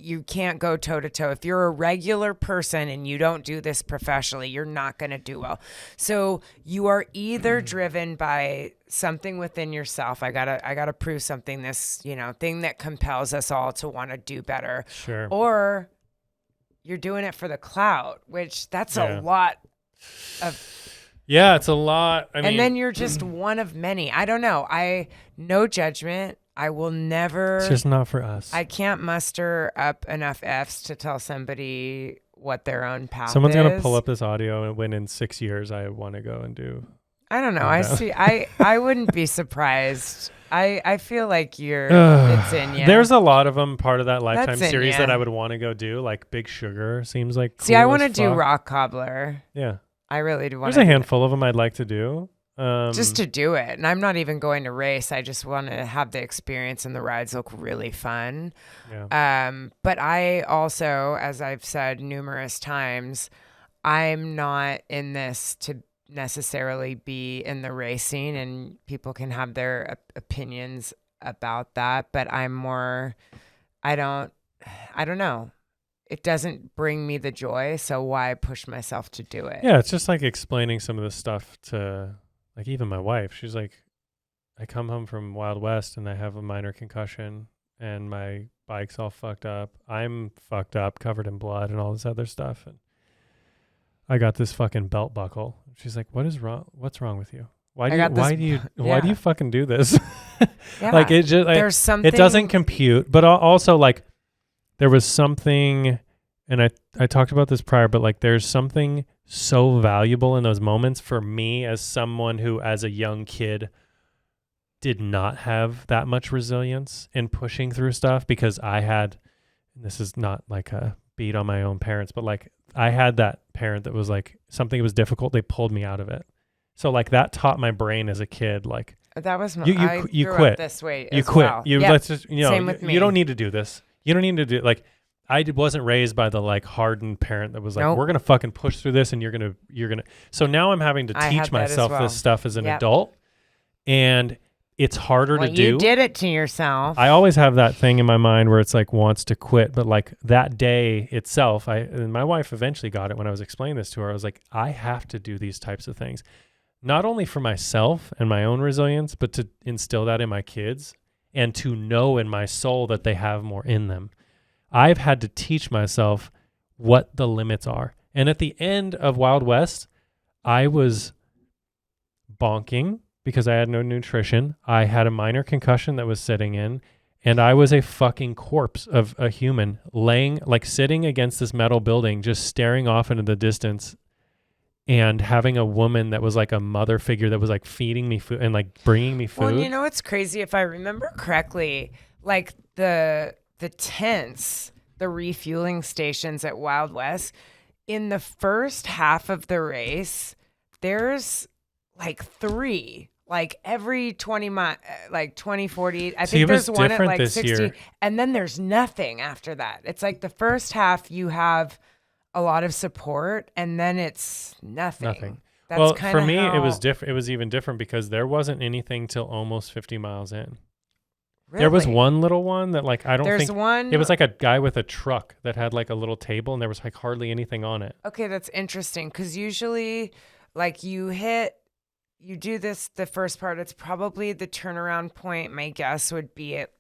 go toe to toe. If you're a regular person and you don't do this professionally, you're not going to do well. So you are either driven by something within yourself. I gotta prove something, this, thing that compels us all to want to do better. Sure. Or you're doing it for the clout, which that's a lot of. Yeah, it's a lot. And then you're just one of many. I don't know. No judgment. I will never. It's just not for us. I can't muster up enough F's to tell somebody what their own path Someone's is. going to pull up this audio, and when in 6 years I want to go and do. I don't know. calm I down. see. I wouldn't be surprised. I feel like it's in you. There's a lot of them part of that Lifetime That's in series ya. that I would want to go do. Like Big Sugar seems like cool. See, I want to as do fuck. Rock Cobbler. Yeah. I really do want There's to. a handful of them I'd like to do. Just to do it. And I'm not even going to race. I just want to have the experience, and the rides look really fun. yeah. But I also, as I've said numerous times, I'm not in this to necessarily be in the racing, and people can have their opinions about that. But I'm more, I don't know. It doesn't bring me the joy. So why push myself to do it? Yeah, it's just like explaining some of the stuff to, like, even my wife. She's like, I come home from Wild West and I have a minor concussion and my bike's all fucked up. I'm fucked up, covered in blood and all this other stuff. And I got this fucking belt buckle. She's like, what is wrong? What's wrong with you? Why do you fucking do this? Yeah. Like, it just, There's something. it doesn't compute, but also like there was something, and I talked about this prior, but like there's something so valuable in those moments for me as someone who, as a young kid, did not have that much resilience in pushing through stuff, because I had, and this is not like a beat on my own parents, but like I had that parent that was like, something was difficult, they pulled me out of it. So like that taught my brain as a kid, like, That was my. you grew quit. Up this way. you as quit. Well. You Yep. let's just, Same with me. you don't need to do this. You don't need to do, like, wasn't raised by the like hardened parent that was like, Nope. we're gonna fucking push through this, and you're gonna. So now I'm having to I had teach that as myself well. this stuff as an Yep. adult, and it's harder Well, to do. you did it to yourself. I always have that thing in my mind where it's like wants to quit, but like that day itself, and my wife eventually got it when I was explaining this to her. I was like, I have to do these types of things, not only for myself and my own resilience, but to instill that in my kids and to know in my soul that they have more in them. I've had to teach myself what the limits are. And at the end of Wild West, I was bonking because I had no nutrition. I had a minor concussion that was setting in, and I was a fucking corpse of a human sitting against this metal building, just staring off into the distance, and having a woman that was like a mother figure that was like feeding me food and like bringing me food. Well, you know what's crazy? If I remember correctly, like the tents, the refueling stations at Wild West, in the first half of the race, there's like 3. Like every 20 miles, like 20, 40. I See, think it was there's one at different like this 60. year. And then there's nothing after that. It's like the first half you have a lot of support, and then it's nothing. That's well, kinda for me, how, it was different. It was even different because there wasn't anything till almost 50 miles in. Really? There was one little one that like, I don't There's think one. it was like a guy with a truck that had like a little table and there was like hardly anything on it. Okay, that's interesting because usually, like you do this the first part. It's probably the turnaround point. My guess would be at,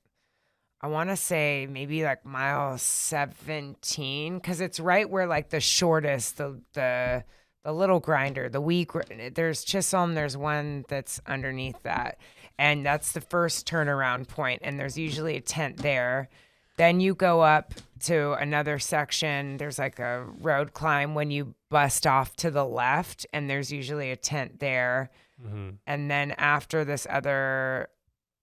I want to say maybe like mile 17, because it's right where like the shortest, the little grinder, the weak. There's Chisholm. There's one that's underneath that, and that's the first turnaround point. And there's usually a tent there. Then you go up to another section. There's like a road climb when you bust off to the left, and there's usually a tent there. Mm-hmm. And then after this other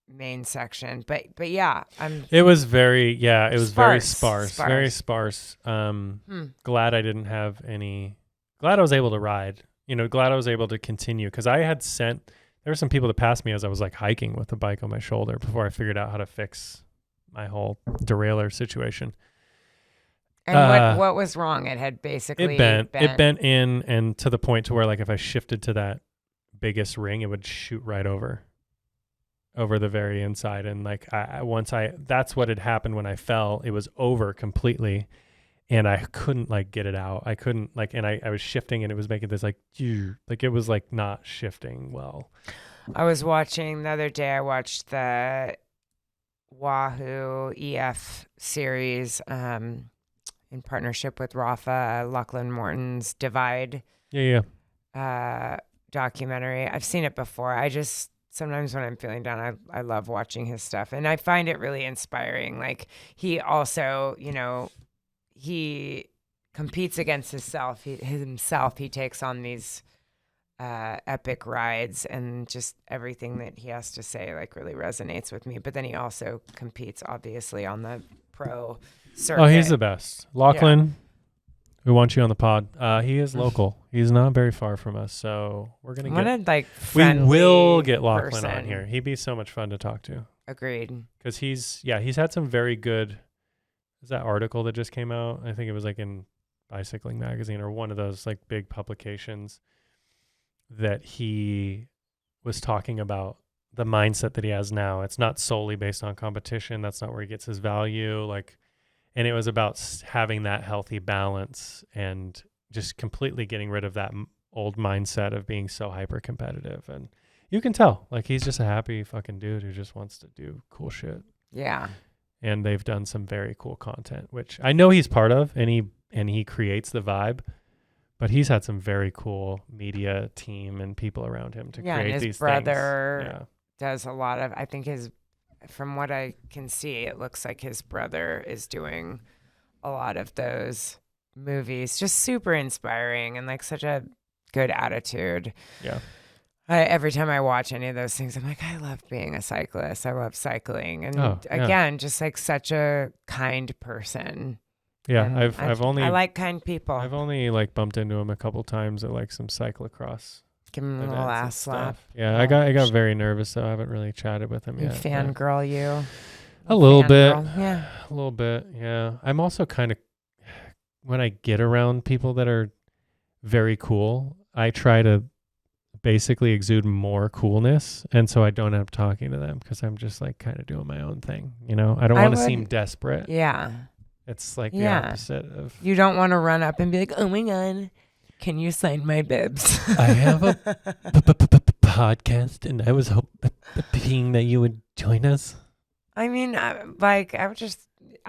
main section, but yeah, It was very, it was very Sparse. very sparse. Glad I didn't have any. Glad I was able to ride. Glad I was able to continue, because I had there were some people that passed me as I was like hiking with the bike on my shoulder before I figured out how to fix my whole derailleur situation. And what was wrong? It had basically it bent in, and to the point to where like if I shifted to that biggest ring, it would shoot right over the very inside. And like that's what had happened when I fell. It was over completely, and I couldn't like get it out. I couldn't like, and I was shifting, and it was making this like it was like not shifting well. I was watching the other day. I watched the Wahoo EF series in partnership with Rafa, Lachlan Morton's Divide documentary. I've seen it before. I just sometimes when I'm feeling down, I love watching his stuff, and I find it really inspiring. Like he also, he competes against himself. He takes on these epic rides, and just everything that he has to say like really resonates with me. But then he also competes obviously on the pro circuit. Oh, he's the best. Lachlan, we want you on the pod. He is local. He's not very far from us, so we're gonna we will get Lachlan on here. He'd be so much fun to talk to. Agreed. Because he's had some very good. Is that article that just came out? I think it was like in Bicycling Magazine or one of those like big publications that he was talking about the mindset that he has now. It's not solely based on competition. That's not where he gets his value. And it was about having that healthy balance and just completely getting rid of that old mindset of being so hyper competitive. And you can tell, like, he's just a happy fucking dude who just wants to do cool shit. Yeah. And they've done some very cool content, which I know he's part of, and he creates the vibe, but he's had some very cool media team and people around him to create and these his brother things. does a lot of, I think from what I can see, it looks like his brother is doing a lot of those movies. Just super inspiring and like such a good attitude. Yeah. Every time I watch any of those things, I'm like, I love being a cyclist. I love cycling. And again, just like such a kind person. Yeah, and I like kind people. I've only like bumped into him a couple times at like some cyclocross. Give him a little ass slap. Yeah, I got very nervous, so I haven't really chatted with him yet. Fangirl you? A little bit. Yeah. A little bit, yeah. I'm also kind of, when I get around people that are very cool, I try to basically exude more coolness, and so I don't end up talking to them because I'm just like kind of doing my own thing, you know? I don't want to seem desperate. Yeah. It's like the opposite of... You don't want to run up and be like, oh my God, can you sign my bibs? I have a podcast, and I was hoping that you would join us. I mean, I would just...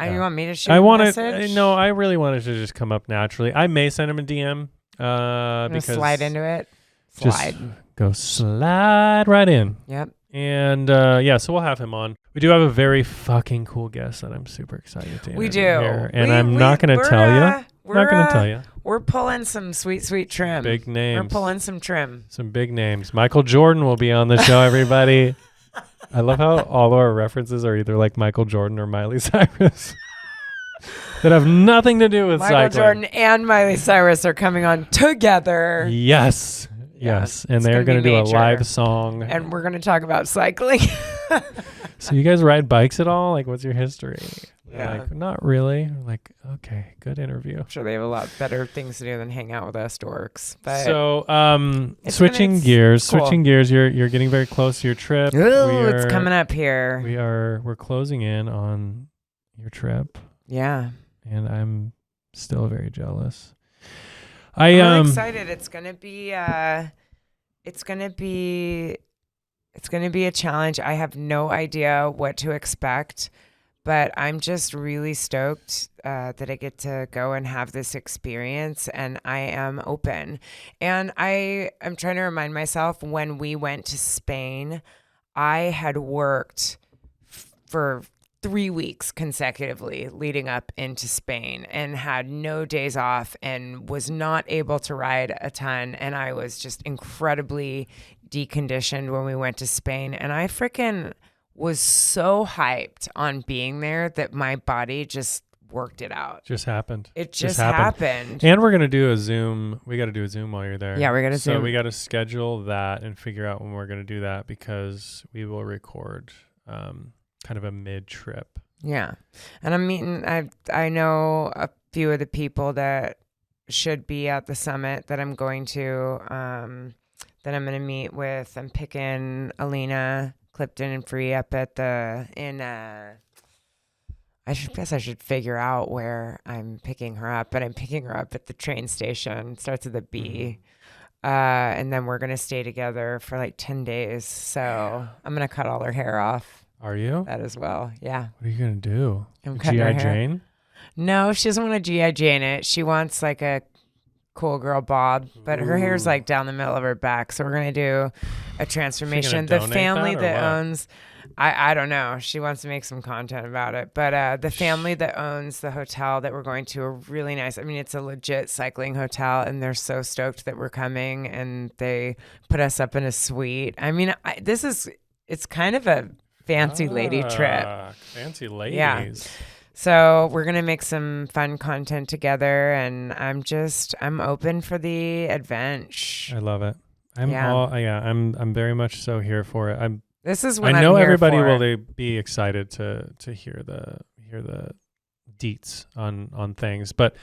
You want me to shoot a message? No, I really wanted to just come up naturally. I may send him a DM. Because slide into it. Just go slide right in. Yep. And so we'll have him on. We do have a very fucking cool guest that I'm super excited to. We do. Here. And I'm not going to tell you. I'm not going to tell you. We're pulling some sweet trim. Big names. We're pulling some trim. Some big names. Michael Jordan will be on the show, everybody. I love how all our references are either like Michael Jordan or Miley Cyrus. That have nothing to do with Michael cycling. Jordan and Miley Cyrus are coming on together. Yes. Yes, and they're going to do a live song. And we're going to talk about cycling. So you guys ride bikes at all? Like, what's your history? Yeah. Like, not really. Like, okay, good interview. I'm sure they have a lot better things to do than hang out with us dorks. But so, switching gears, you're getting very close to your trip. Ooh, it's coming up here. We're closing in on your trip. Yeah. And I'm still very jealous. I'm excited. It's gonna be a challenge. I have no idea what to expect, but I'm just really stoked that I get to go and have this experience, and I am open. And I am trying to remind myself, when we went to Spain, I had worked for 3 weeks consecutively leading up into Spain and had no days off and was not able to ride a ton. And I was just incredibly deconditioned when we went to Spain. And I freaking was so hyped on being there that my body just worked it out. Just happened. It just happened. And we're going to do a Zoom. We got to do a Zoom while you're there. Yeah, we got to Zoom. So we got to schedule that and figure out when we're going to do that, because we will record kind of a mid-trip. Yeah. And I'm meeting, I know a few of the people that should be at the summit that I'm going to, that I'm going to meet with. I'm picking Alina Clipton and Free up at I should figure out where I'm picking her up, but I'm picking her up at the train station. It starts with a B. And then we're going to stay together for like 10 days. So I'm going to cut all her hair off. Are you? That as well. Yeah. What are you going to do? I'm cutting G.I. her hair. Jane? No, she doesn't want to G.I. Jane it. She wants like a cool girl bob, but her hair's Ooh. like down the middle of her back. So we're going to do a transformation. The donate family that or that what? owns, I don't know. She wants to make some content about it. But the family that owns the hotel that we're going to are really nice. I mean, it's a legit cycling hotel, and they're so stoked that we're coming, and they put us up in a suite. I mean, it's kind of a fancy lady trip. Fancy ladies. Yeah. So we're going to make some fun content together, and I'm open for the adventure. I love it. Yeah. I'm very much so here for it. This is what I know I'm here everybody for. will be excited to hear the deets on things, but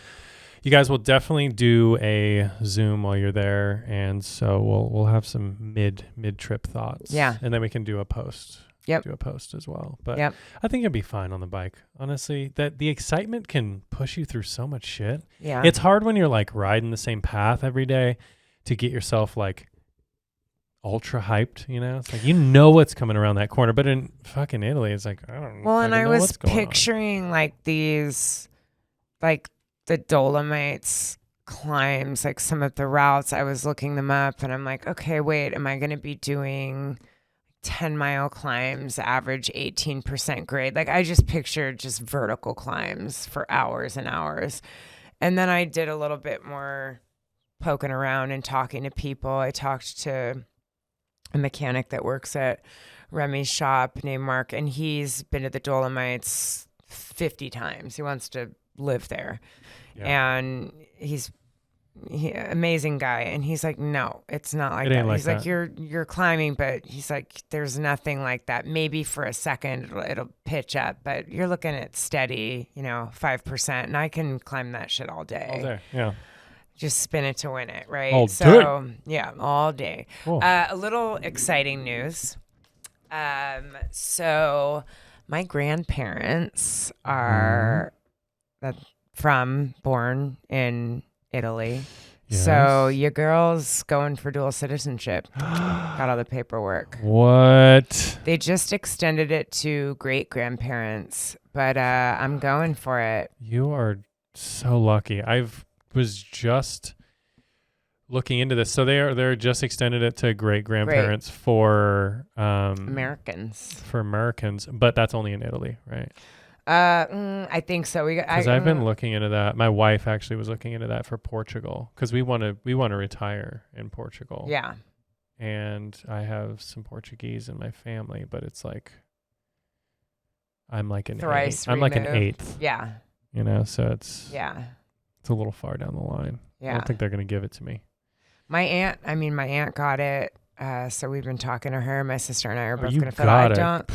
you guys will definitely do a Zoom while you're there, and so we'll have some mid trip thoughts. Yeah. And then we can do a post. Yep. Do a post as well. But Yep. I think it'd be fine on the bike. Honestly, that the excitement can push you through so much shit. Yeah. It's hard when you're like riding the same path every day to get yourself like ultra hyped, you know? It's like, you know what's coming around that corner. But in fucking Italy, it's like, I don't Well, and fucking I know was what's going on. picturing like these, like the Dolomites climbs, like some of the routes. I was looking them up, and I'm like, okay, wait, am I going to be doing 10-mile climbs, average 18% grade? Like, I just pictured just vertical climbs for hours and hours. And then I did a little bit more poking around and talking to people. I talked to a mechanic that works at Remy's shop named Mark, and he's been to the Dolomites 50 times. He wants to live there. Yeah. And he's amazing guy, and he's like, no, it's not like It that. ain't like He's like, that. you're climbing, but he's like, there's nothing like that. Maybe for a second it'll pitch up, but you're looking at steady, 5%, and I can climb that shit all day. All day. Yeah. Just spin it to win it, right? All so yeah, all day. Cool. A little exciting news. So my grandparents are born in Italy. So your girl's going for dual citizenship. Got all the paperwork. What? They just extended it to great grandparents, but I'm going for it. You are so lucky. Was just looking into this. So they're just extended it to great grandparents for Americans. For Americans, but that's only in Italy, right? I think so. Because I've been looking into that. My wife actually was looking into that for Portugal because we want to retire in Portugal. Yeah. And I have some Portuguese in my family, but it's like I'm like an Thrice eighth. I'm like an removed. eighth. Yeah. So it's a little far down the line. Yeah. I don't think they're gonna give it to me. My aunt got it. So we've been talking to her. My sister and I are both you gonna fill out. got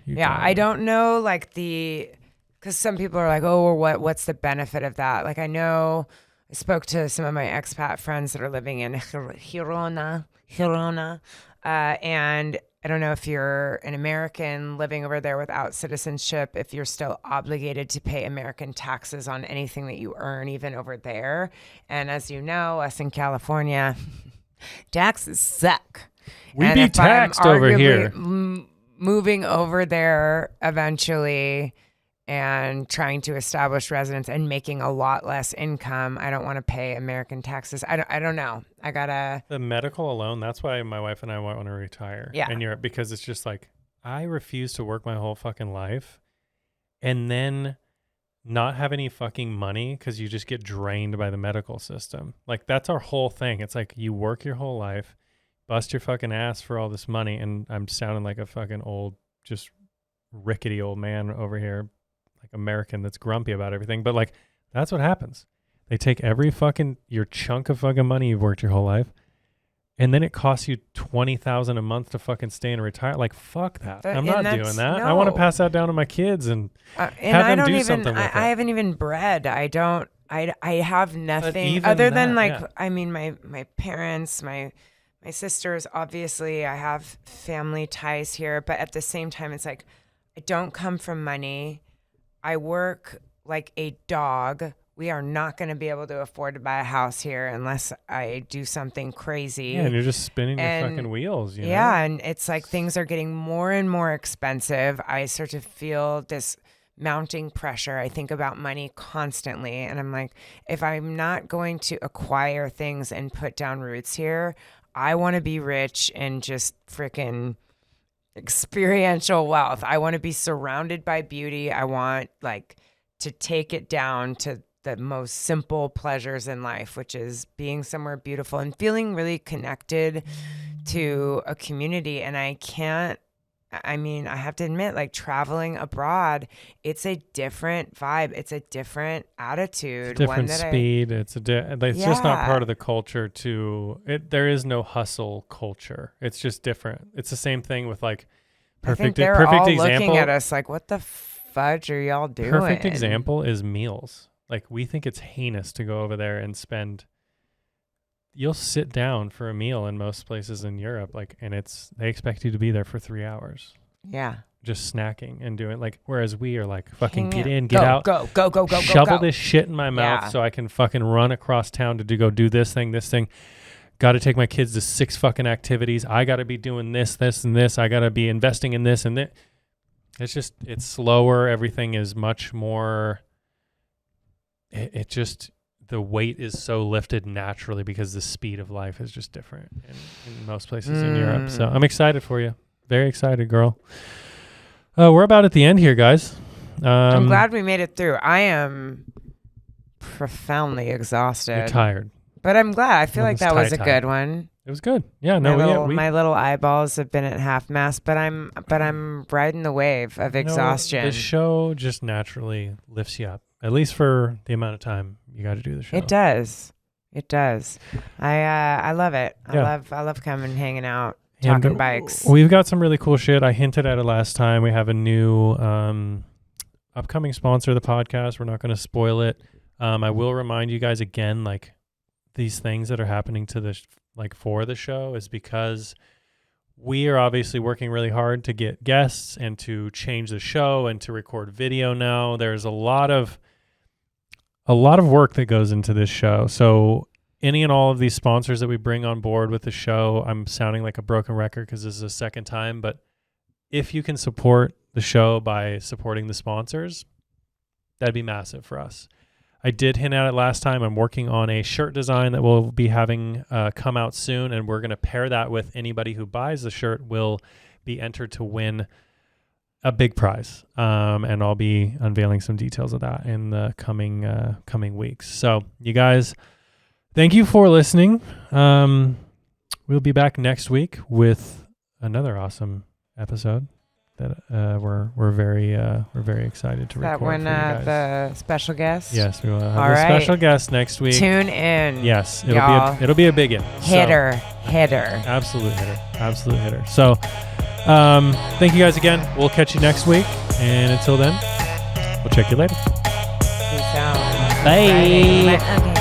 it. I don't know like because some people are like, oh, well, what's the benefit of that? Like, I know I spoke to some of my expat friends that are living in Girona, and I don't know if you're an American living over there without citizenship, if you're still obligated to pay American taxes on anything that you earn, even over there. And as you know, us in California, taxes suck. We And be if taxed I'm over arguably here. Moving over there eventually and trying to establish residence and making a lot less income, I don't want to pay American taxes. I don't know. I gotta. The medical alone, that's why my wife and I want to retire in Europe, because it's just like, I refuse to work my whole fucking life and then not have any fucking money because you just get drained by the medical system. Like, that's our whole thing. It's like, you work your whole life, bust your fucking ass for all this money, and I'm sounding like a fucking old, just rickety old man over here, like American that's grumpy about everything. But like, that's what happens. They take your chunk of fucking money you've worked your whole life, and then it costs you $20,000 a month to fucking stay and retire. Like, fuck that. I'm not doing that. I want to pass that down to my kids and have them do something with it. I haven't even bred. I have nothing even other than that, I mean, my parents, my sisters, obviously I have family ties here, but at the same time, it's like, I don't come from money. I work like a dog. We are not going to be able to afford to buy a house here unless I do something crazy. Yeah, and you're just spinning your fucking wheels. You know? Yeah, and it's like things are getting more and more expensive. I start to feel this mounting pressure. I think about money constantly. And I'm like, if I'm not going to acquire things and put down roots here, I want to be rich and just freaking experiential wealth. I want to be surrounded by beauty. I want like to take it down to the most simple pleasures in life, which is being somewhere beautiful and feeling really connected to a community. And I have to admit, like traveling abroad, it's a different vibe. It's a different attitude. It's a different speed. It's just not part of the culture there is no hustle culture. It's just different. It's the same thing with like perfect example. Looking at us like, what the fudge are y'all doing? Perfect example is meals. Like we think it's heinous to go over there and you'll sit down for a meal in most places in Europe, and they expect you to be there for 3 hours. Yeah. Just snacking and doing whereas we are like, fucking get in, get out, go, shovel this shit in my mouth so I can fucking run across town to go do this thing. Got to take my kids to 6 fucking activities. I got to be doing this, and this. I got to be investing in this and that. It's slower. Everything is much more. The weight is so lifted naturally because the speed of life is just different in most places in Europe. So I'm excited for you. Very excited, girl. We're about at the end here, guys. I'm glad we made it through. I am profoundly exhausted. You're tired. But I'm glad. I feel like that was a good one. It was good. Yeah, no, my little eyeballs have been at half mast, but I'm riding the wave of exhaustion. The show just naturally lifts you up, at least for the amount of time you got to do the show. It does. I love it. I love coming, hanging out, talking bikes. We've got some really cool shit. I hinted at it last time. We have a new upcoming sponsor of the podcast. We're not going to spoil it. I will remind you guys again, like these things that are happening to the for the show is because we are obviously working really hard to get guests and to change the show and to record video now. There's a lot of work that goes into this show. So any and all of these sponsors that we bring on board with the show, I'm sounding like a broken record because this is the second time, but if you can support the show by supporting the sponsors, that'd be massive for us. I did hint at it last time. I'm working on a shirt design that we'll be having come out soon, and we're going to pair that with anybody who buys the shirt will be entered to win a big prize. And I'll be unveiling some details of that in the coming weeks. So you guys, thank you for listening. We'll be back next week with another awesome episode that we're very excited to record. That when the special guest. Yes, we will have a special guest next week. Tune in. Yes, it'll be a big one. Hitter. Absolute hitter. So, thank you guys again. We'll catch you next week, and until then, we'll check you later. Peace out. Bye. Okay.